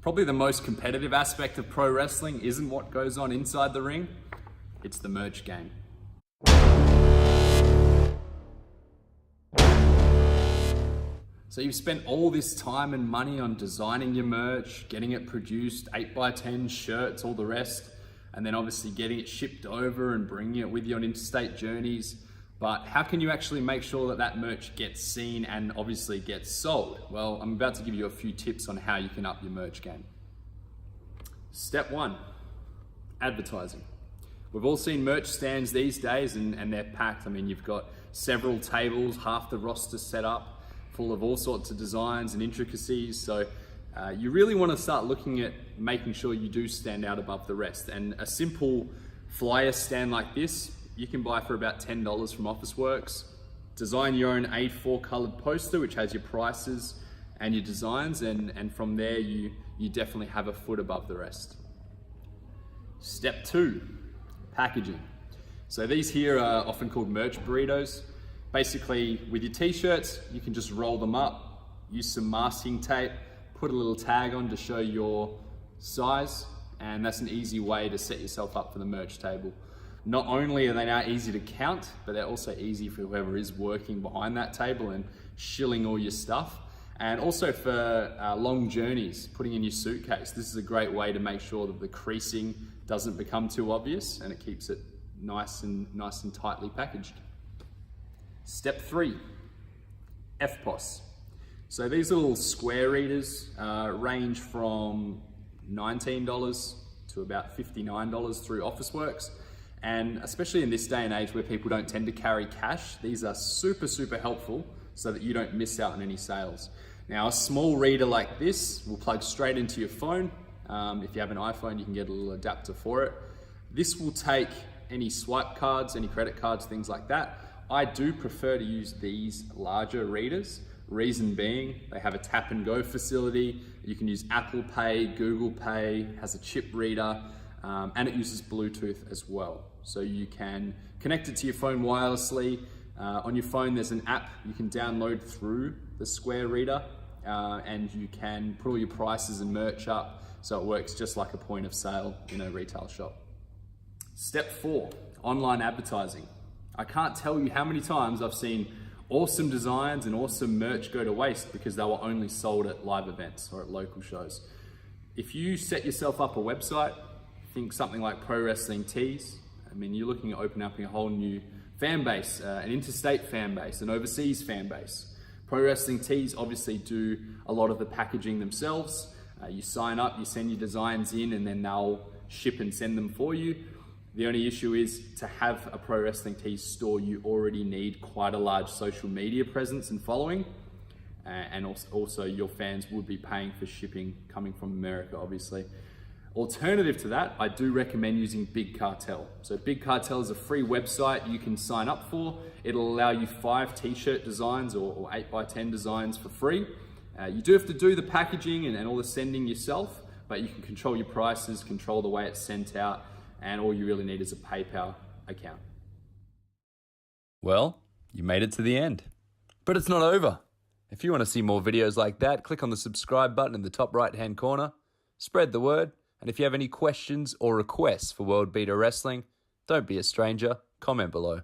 Probably the most competitive aspect of pro wrestling isn't what goes on inside the ring, it's the merch game. So you've spent all this time and money on designing your merch, getting it produced, 8x10 shirts, all the rest, and then obviously getting it shipped over and bringing it with you on interstate journeys. But how can you actually make sure that that merch gets seen and obviously gets sold? Well, I'm about to give you a few tips on how you can up your merch game. Step 1, advertising. We've all seen merch stands these days and they're packed. I mean, you've got several tables, half the roster set up, full of all sorts of designs and intricacies. So you really want to start looking at making sure you do stand out above the rest. And a simple flyer stand like this, you can buy for about $10 from Officeworks. Design your own A4 colored poster, which has your prices and your designs, and from there you definitely have a foot above the rest. Step 2, packaging. So these here are often called merch burritos. Basically, with your t-shirts, you can just roll them up, use some masking tape, put a little tag on to show your size, and that's an easy way to set yourself up for the merch table. Not only are they now easy to count, but they're also easy for whoever is working behind that table and shilling all your stuff. And also for long journeys, putting in your suitcase. This is a great way to make sure that the creasing doesn't become too obvious and it keeps it nice and tightly packaged. Step 3, FPOS. So these little square readers range from $19 to about $59 through Officeworks. And especially in this day and age where people don't tend to carry cash, these are super helpful so that you don't miss out on any sales. Now, a small reader like this will plug straight into your phone. If you have an iPhone, you can get a little adapter for it. This will take any swipe cards, any credit cards, things like that. I do prefer to use these larger readers. Reason being, they have a tap and go facility. You can use Apple Pay, Google Pay, has a chip reader, and it uses Bluetooth as well. So you can connect it to your phone wirelessly. On your phone, there's an app you can download through the Square reader, and you can put all your prices and merch up, so it works just like a point of sale in a retail shop. Step 4, online advertising. I can't tell you how many times I've seen awesome designs and awesome merch go to waste because they were only sold at live events or at local shows. If you set yourself up a website, think something like Pro Wrestling Tees. I mean, you're looking at opening up a whole new fan base, an interstate fan base, an overseas fan base. Pro Wrestling Tees obviously do a lot of the packaging themselves. You sign up, you send your designs in, and then they'll ship and send them for you. The only issue is to have a Pro Wrestling Tees store, you already need quite a large social media presence and following. And also your fans would be paying for shipping coming from America, obviously. Alternative to that, I do recommend using Big Cartel. So Big Cartel is a free website you can sign up for. It'll allow you 5 t-shirt designs or 8x10 designs for free. You do have to do the packaging and all the sending yourself, but you can control your prices, control the way it's sent out, and all you really need is a PayPal account. Well, you made it to the end. But it's not over. If you want to see more videos like that, click on the subscribe button in the top right-hand corner, spread the word, and if you have any questions or requests for World Beater Wrestling, don't be a stranger, comment below.